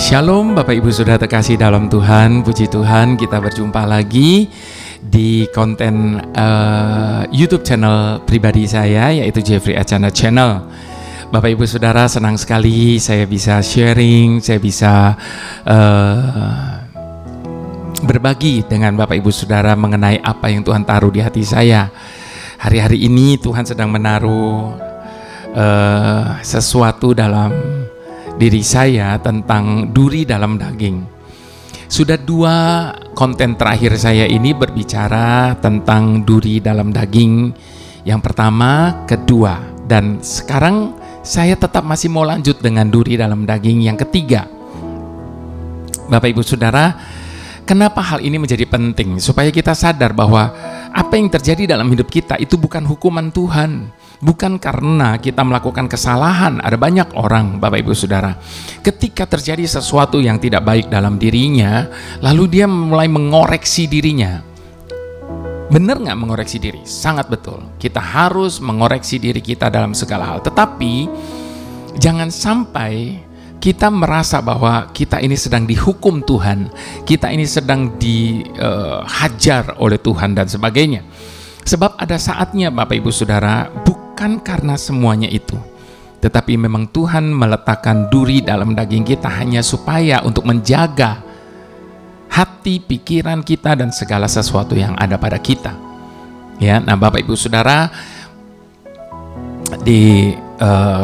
Shalom Bapak Ibu Saudara terkasih dalam Tuhan. Puji Tuhan, kita berjumpa lagi di konten YouTube channel pribadi saya, yaitu Jeffrey Acana Channel. Bapak Ibu Saudara, senang sekali saya bisa sharing, saya bisa berbagi dengan Bapak Ibu Saudara mengenai apa yang Tuhan taruh di hati saya. Hari-hari ini Tuhan sedang menaruh sesuatu dalam diri saya tentang duri dalam daging. Sudah 2 konten terakhir saya ini berbicara tentang duri dalam daging. Yang pertama, kedua, dan sekarang saya tetap masih mau lanjut dengan duri dalam daging yang ketiga. Bapak Ibu Saudara, kenapa hal ini menjadi penting? Supaya kita sadar bahwa apa yang terjadi dalam hidup kita itu bukan hukuman Tuhan. Bukan karena kita melakukan kesalahan. Ada banyak orang, Bapak Ibu Saudara, ketika terjadi sesuatu yang tidak baik dalam dirinya, lalu dia mulai mengoreksi dirinya. Benar nggak mengoreksi diri? Sangat betul. Kita harus mengoreksi diri kita dalam segala hal. Tetapi jangan sampai kita merasa bahwa kita ini sedang dihukum Tuhan, kita ini sedang dihajar oleh Tuhan dan sebagainya. Sebab ada saatnya, Bapak Ibu Saudara, bukan karena semuanya itu, tetapi memang Tuhan meletakkan duri dalam daging kita hanya supaya untuk menjaga hati, pikiran kita, dan segala sesuatu yang ada pada kita. Ya, nah Bapak Ibu Saudara, di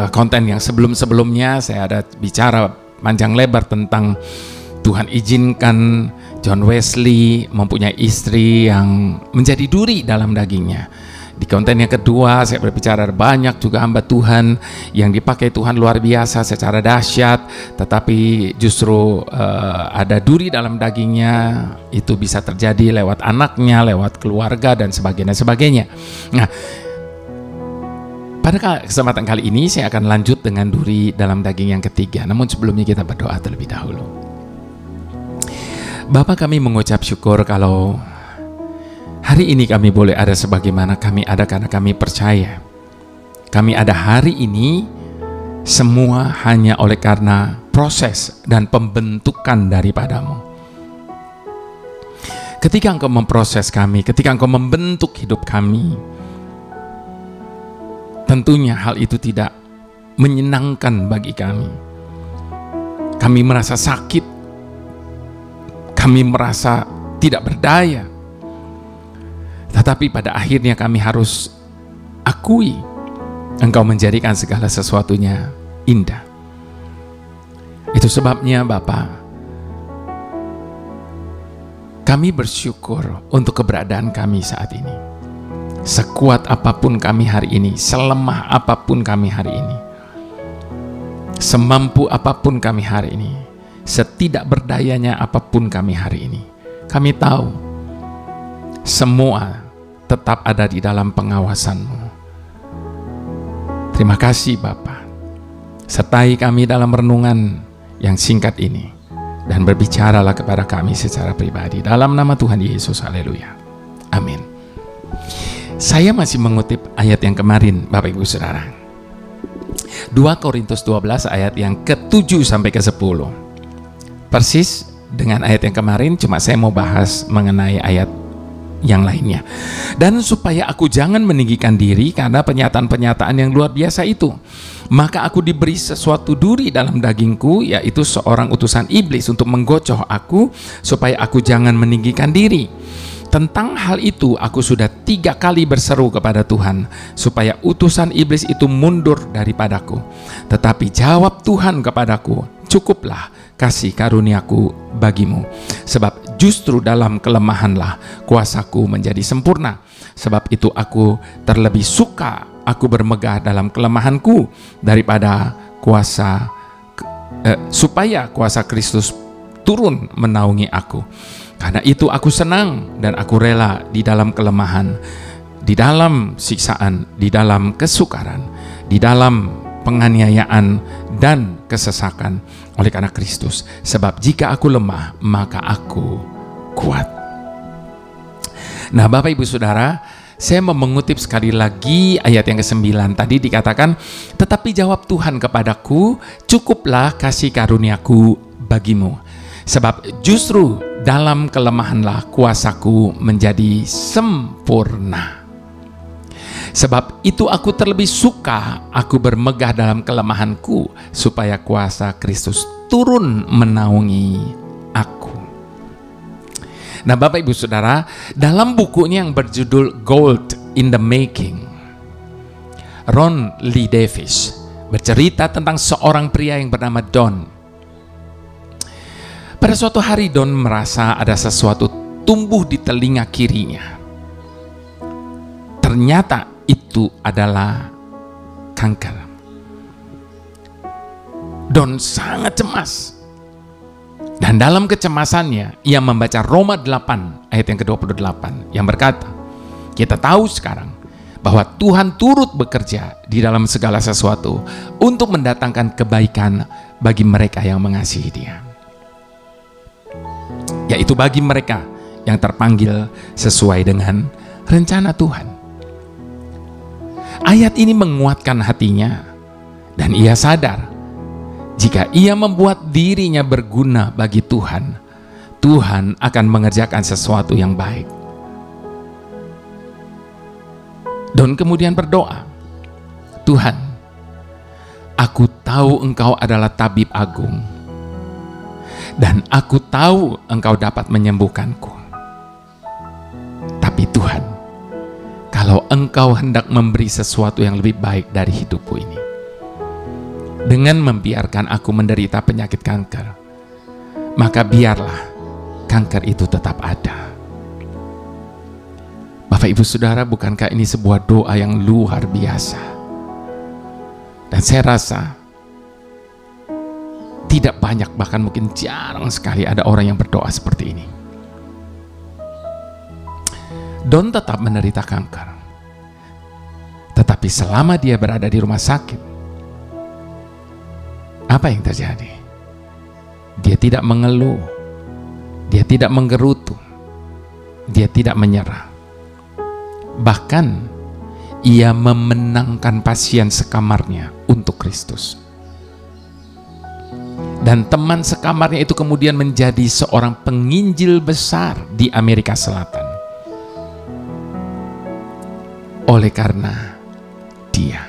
konten yang sebelum-sebelumnya saya ada bicara panjang lebar tentang Tuhan izinkan John Wesley mempunyai istri yang menjadi duri dalam dagingnya. Di konten yang kedua saya berbicara banyak juga hamba Tuhan yang dipakai Tuhan luar biasa secara dahsyat, tetapi justru ada duri dalam dagingnya. Itu bisa terjadi lewat anaknya, lewat keluarga, dan sebagainya. Nah, pada kesempatan kali ini saya akan lanjut dengan duri dalam daging yang ketiga. Namun sebelumnya kita berdoa terlebih dahulu. Bapa, kami mengucap syukur kalau hari ini kami boleh ada sebagaimana kami ada karena kami percaya. Kami ada hari ini semua hanya oleh karena proses dan pembentukan daripadamu. Ketika Engkau memproses kami, ketika Engkau membentuk hidup kami, tentunya hal itu tidak menyenangkan bagi kami. Kami merasa sakit, kami merasa tidak berdaya. Tetapi pada akhirnya kami harus akui Engkau menjadikan segala sesuatunya indah. Itu sebabnya Bapa, kami bersyukur untuk keberadaan kami saat ini. Sekuat apapun kami hari ini, selemah apapun kami hari ini, semampu apapun kami hari ini, setidak berdayanya apapun kami hari ini, kami tahu semua tetap ada di dalam pengawasan-Mu. Terima kasih Bapa. Sertai kami dalam renungan yang singkat ini, dan berbicaralah kepada kami secara pribadi. Dalam nama Tuhan Yesus, haleluya. Amin. Saya masih mengutip ayat yang kemarin, Bapak Ibu Saudara. 2 Korintus 12 ayat yang ke-7 sampai ke-10. Persis dengan ayat yang kemarin, cuma saya mau bahas mengenai ayat yang lainnya. Dan supaya aku jangan meninggikan diri karena pernyataan-pernyataan yang luar biasa itu, maka aku diberi sesuatu duri dalam dagingku, yaitu seorang utusan iblis untuk menggocoh aku, supaya aku jangan meninggikan diri. Tentang hal itu aku sudah 3 kali berseru kepada Tuhan supaya utusan iblis itu mundur daripadaku. Tetapi jawab Tuhan kepadaku, cukuplah kasih karuniaku bagimu, sebab justru dalam kelemahanlah kuasaku menjadi sempurna. Sebab itu aku terlebih suka aku bermegah dalam kelemahanku daripada supaya kuasa Kristus turun menaungi aku. Karena itu aku senang dan aku rela di dalam kelemahan, di dalam siksaan, di dalam kesukaran, di dalam penganiayaan dan kesesakan oleh karena Kristus. Sebab jika aku lemah, maka aku kuat. Nah, Bapak Ibu Saudara, saya mau mengutip sekali lagi ayat yang ke-9. Tadi dikatakan, tetapi jawab Tuhan kepadaku, cukuplah kasih karuniaku bagimu. Sebab justru dalam kelemahanlah kuasaku menjadi sempurna. Sebab itu aku terlebih suka aku bermegah dalam kelemahanku, supaya kuasa Kristus turun menaungi aku. Nah, Bapak Ibu Saudara, dalam bukunya yang berjudul Gold in the Making, Ron Lee Davis bercerita tentang seorang pria yang bernama Don. Pada suatu hari Don merasa ada sesuatu tumbuh di telinga kirinya. Ternyata itu adalah kanker. Don sangat cemas. Dan dalam kecemasannya, ia membaca Roma 8 ayat yang ke-28 yang berkata, kita tahu sekarang bahwa Tuhan turut bekerja di dalam segala sesuatu untuk mendatangkan kebaikan bagi mereka yang mengasihi Dia, yaitu bagi mereka yang terpanggil sesuai dengan rencana Tuhan. Ayat ini menguatkan hatinya, dan ia sadar jika ia membuat dirinya berguna bagi Tuhan, Tuhan akan mengerjakan sesuatu yang baik. Don kemudian berdoa, Tuhan, aku tahu Engkau adalah tabib agung, dan aku tahu Engkau dapat menyembuhkanku. Tapi Tuhan, kalau Engkau hendak memberi sesuatu yang lebih baik dari hidupku ini, dengan membiarkan aku menderita penyakit kanker, maka biarlah kanker itu tetap ada. Bapak Ibu Saudara, bukankah ini sebuah doa yang luar biasa? Dan saya rasa tidak banyak, bahkan mungkin jarang sekali ada orang yang berdoa seperti ini. Don tetap menderita kanker, tetapi selama dia berada di rumah sakit, apa yang terjadi? Dia tidak mengeluh, dia tidak menggerutu, dia tidak menyerah. Bahkan ia memenangkan pasien sekamarnya untuk Kristus. Dan teman sekamarnya itu kemudian menjadi seorang penginjil besar di Amerika Selatan. Oleh karena dia.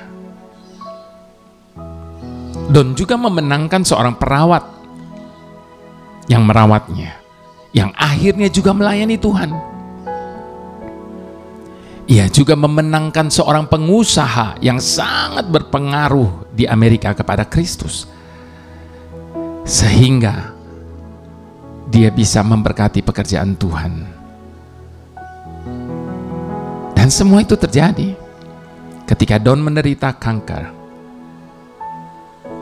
Don juga memenangkan seorang perawat yang merawatnya, yang akhirnya juga melayani Tuhan. Ia juga memenangkan seorang pengusaha yang sangat berpengaruh di Amerika kepada Kristus, sehingga dia bisa memberkati pekerjaan Tuhan. Dan semua itu terjadi ketika Don menderita kanker,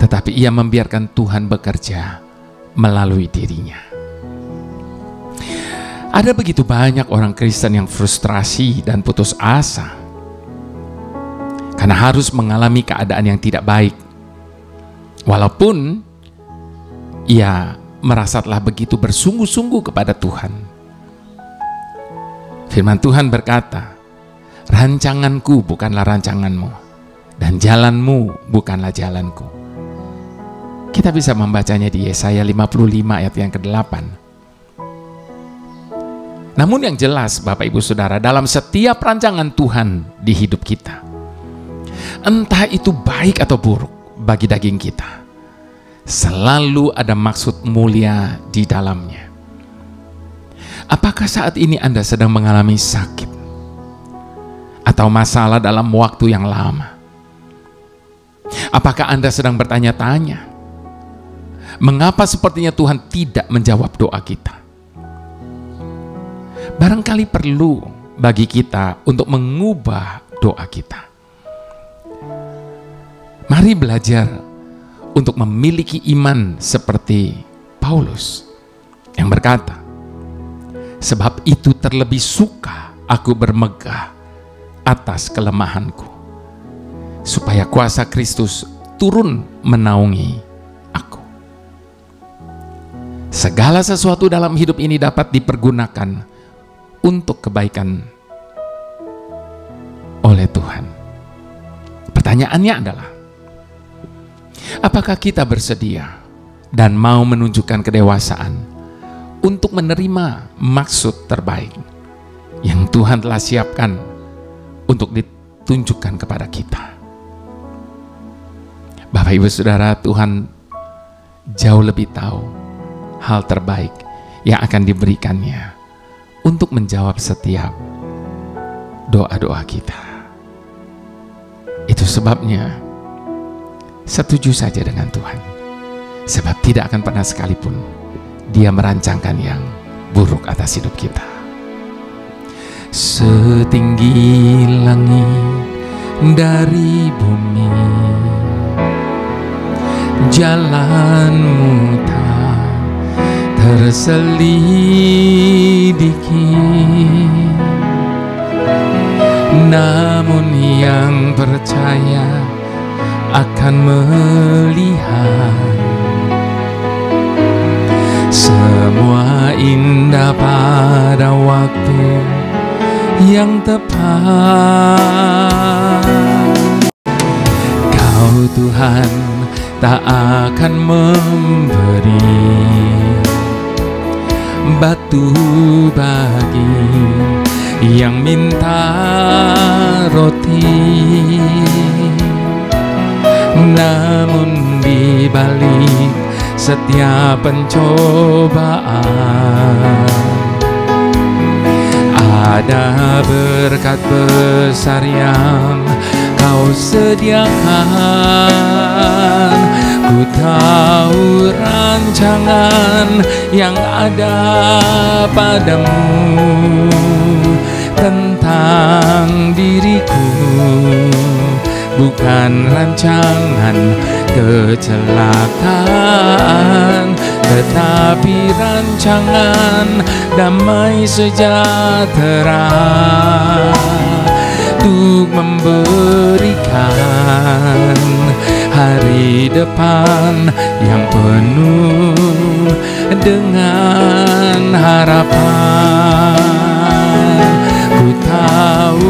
tetapi ia membiarkan Tuhan bekerja melalui dirinya. Ada begitu banyak orang Kristen yang frustrasi dan putus asa karena harus mengalami keadaan yang tidak baik, walaupun ia merasa telah begitu bersungguh-sungguh kepada Tuhan. Firman Tuhan berkata, rancanganku bukanlah rancanganmu, dan jalanmu bukanlah jalanku. Kita bisa membacanya di Yesaya 55 ayat yang ke-8. Namun yang jelas Bapak Ibu Saudara, dalam setiap rancangan Tuhan di hidup kita, entah itu baik atau buruk bagi daging kita, selalu ada maksud mulia di dalamnya. Apakah saat ini Anda sedang mengalami sakit atau masalah dalam waktu yang lama? Apakah Anda sedang bertanya-tanya, mengapa sepertinya Tuhan tidak menjawab doa kita? Barangkali perlu bagi kita untuk mengubah doa kita. Mari belajar untuk memiliki iman seperti Paulus yang berkata, sebab itu terlebih suka aku bermegah atas kelemahanku, supaya kuasa Kristus turun menaungi aku. Segala sesuatu dalam hidup ini dapat dipergunakan untuk kebaikan oleh Tuhan. Pertanyaannya adalah, apakah kita bersedia dan mau menunjukkan kedewasaan untuk menerima maksud terbaik yang Tuhan telah siapkan untuk ditunjukkan kepada kita. Bapak Ibu Saudara, Tuhan jauh lebih tahu hal terbaik yang akan diberikannya untuk menjawab setiap doa-doa kita. Itu sebabnya setuju saja dengan Tuhan, sebab tidak akan pernah sekalipun Dia merancangkan yang buruk atas hidup kita. Setinggi langit dari bumi, jalanmu tak terselidiki, namun yang percaya akan melihat semua indah pada waktu yang tepat. Kau Tuhan tak akan memberi batu bagi yang minta roti, namun di balik setiap pencobaan ada berkat besar yang Kau sediakan. Ku tahu rancangan yang ada padamu tentang diriku, bukan rancangan kecelakaan, tetapi rancangan damai sejahtera untuk memberikan hari depan yang penuh dengan harapan. Ku tahu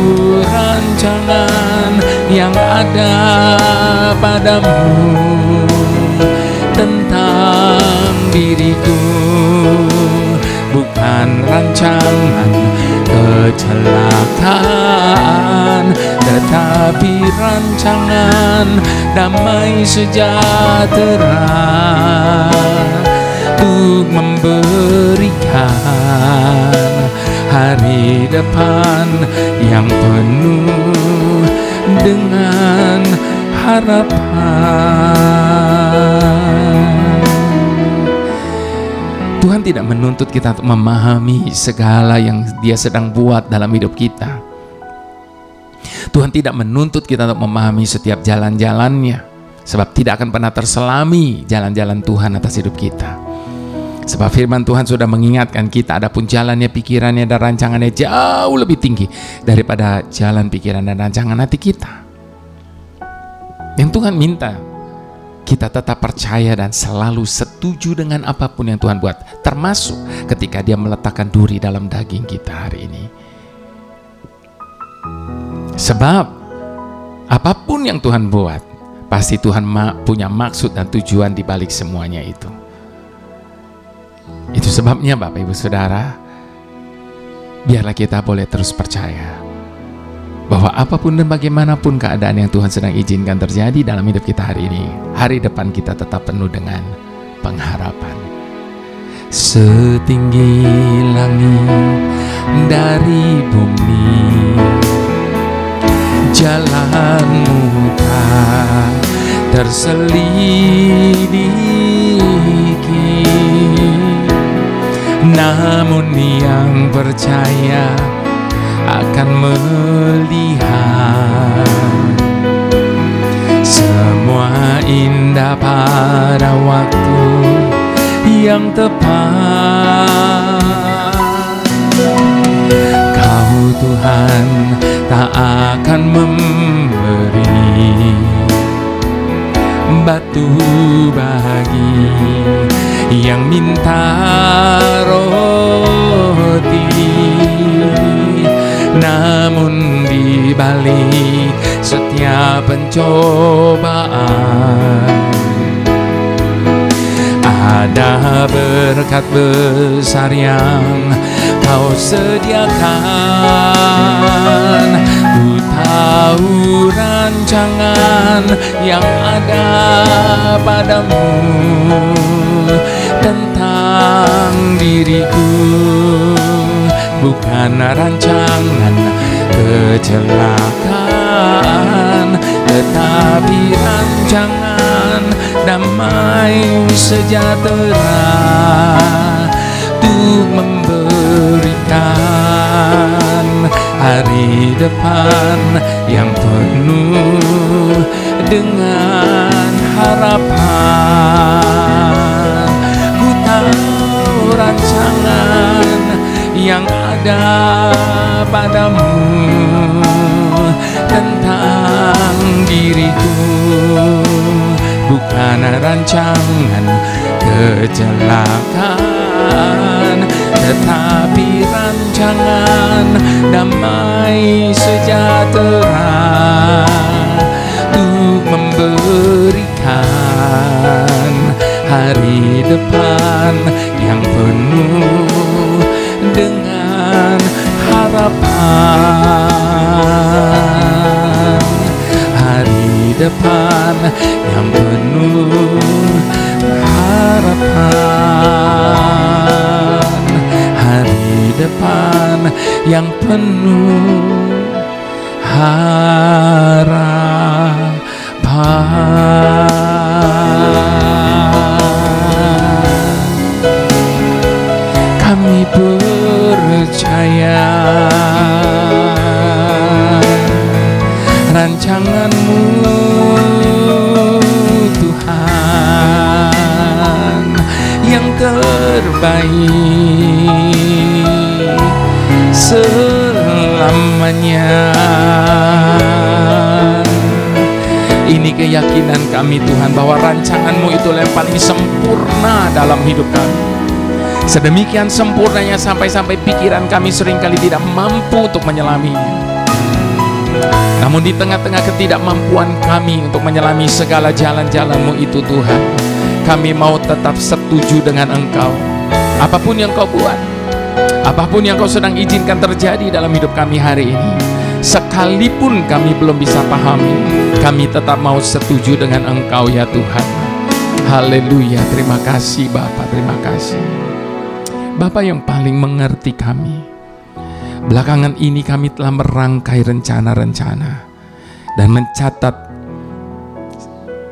rancangan yang ada padamu tentang diriku, bukan rancangan kecelakaan, tetapi rancangan damai sejahtera untuk memberikan hari depan yang penuh dengan harapan. Tuhan tidak menuntut kita untuk memahami segala yang Dia sedang buat dalam hidup kita. Tuhan tidak menuntut kita untuk memahami setiap jalan-jalannya, sebab tidak akan pernah terselami jalan-jalan Tuhan atas hidup kita. Sebab firman Tuhan sudah mengingatkan kita, adapun jalannya, pikirannya, dan rancangannya jauh lebih tinggi daripada jalan, pikiran, dan rancangan hati kita. Yang Tuhan minta kita tetap percaya dan selalu setuju dengan apapun yang Tuhan buat, termasuk ketika Dia meletakkan duri dalam daging kita hari ini. Sebab apapun yang Tuhan buat, pasti Tuhan punya maksud dan tujuan di balik semuanya itu. Itu sebabnya Bapak Ibu Saudara, biarlah kita boleh terus percaya bahwa apapun dan bagaimanapun keadaan yang Tuhan sedang izinkan terjadi dalam hidup kita hari ini, hari depan kita tetap penuh dengan pengharapan. Setinggi langit dari bumi, jalanmu tak terselidiki, namun yang percaya akan melihat semua indah pada waktu yang tepat. Kau Tuhan tak akan memberi batu bagi yang minta roti, namun di balik setiap pencobaan ada berkat besar yang Kau sediakan. Ku tahu rancangan yang ada padamu tentang diriku, bukan rancangan kecelakaan, tetapi rancangan damai sejahtera, untuk memberikan hari depan yang penuh dengan harapan. Ku tahu rancangan yang ada padamu tentang diriku, bukan rancangan kecelakaan, tetapi rancangan damai sejahtera, untuk memberikan hari depan yang penuh dengan harapan. Hari depan yang penuh harapan. Hari depan yang penuh harapan. Kami percaya rancangan-Mu Tuhan yang terbaik selamanya. Ini keyakinan kami Tuhan, bahwa rancangan-Mu itu yang paling sempurna dalam hidup kami. Sedemikian sempurnanya sampai-sampai pikiran kami seringkali tidak mampu untuk menyelaminya. Namun di tengah-tengah ketidakmampuan kami untuk menyelami segala jalan-jalan-Mu itu Tuhan, kami mau tetap setuju dengan Engkau. Apapun yang Kau buat, apapun yang Kau sedang izinkan terjadi dalam hidup kami hari ini, sekalipun kami belum bisa pahami, kami tetap mau setuju dengan Engkau ya Tuhan. Haleluya, terima kasih Bapa, terima kasih Bapa yang paling mengerti kami. Belakangan ini kami telah merangkai rencana-rencana dan mencatat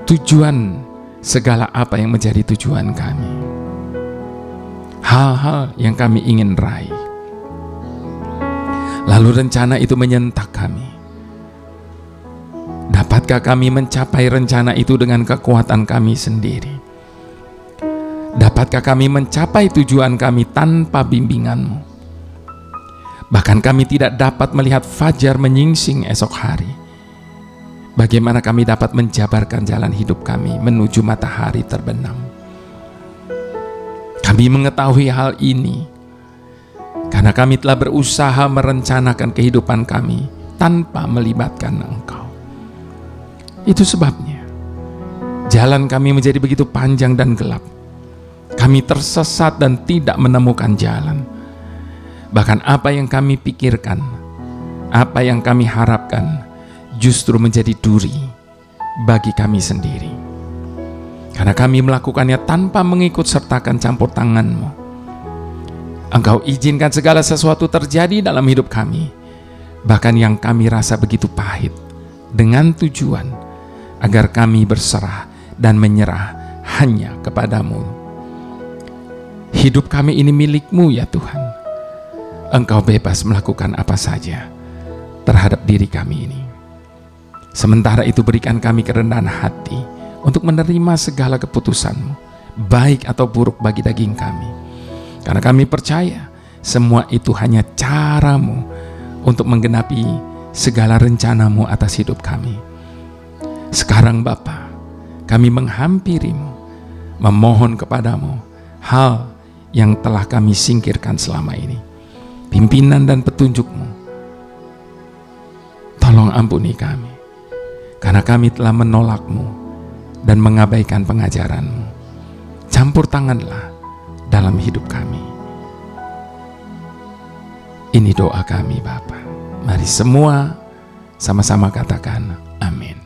tujuan segala apa yang menjadi tujuan kami, hal-hal yang kami ingin raih. Lalu rencana itu menyentak kami. Dapatkah kami mencapai rencana itu dengan kekuatan kami sendiri? Dapatkah kami mencapai tujuan kami tanpa bimbingan-Mu? Bahkan kami tidak dapat melihat fajar menyingsing esok hari. Bagaimana kami dapat menjabarkan jalan hidup kami menuju matahari terbenam? Kami mengetahui hal ini karena kami telah berusaha merencanakan kehidupan kami tanpa melibatkan Engkau. Itu sebabnya jalan kami menjadi begitu panjang dan gelap. Kami tersesat dan tidak menemukan jalan. Bahkan apa yang kami pikirkan, apa yang kami harapkan, justru menjadi duri bagi kami sendiri. Karena kami melakukannya tanpa mengikut sertakan campur tangan-Mu. Engkau izinkan segala sesuatu terjadi dalam hidup kami, bahkan yang kami rasa begitu pahit, dengan tujuan agar kami berserah dan menyerah hanya kepadamu. Hidup kami ini milik-Mu ya Tuhan. Engkau bebas melakukan apa saja terhadap diri kami ini. Sementara itu berikan kami kerendahan hati untuk menerima segala keputusan-Mu, baik atau buruk bagi daging kami. Karena kami percaya semua itu hanya cara-Mu untuk menggenapi segala rencana-Mu atas hidup kami. Sekarang Bapa, kami menghampiri-Mu, memohon kepadamu hal yang telah kami singkirkan selama ini. Pimpinan dan petunjuk-Mu, tolong ampuni kami, karena kami telah menolak-Mu dan mengabaikan pengajaran-Mu. campur tanganlah dalam hidup kami. Ini doa kami Bapa. Mari semua sama-sama katakan amin.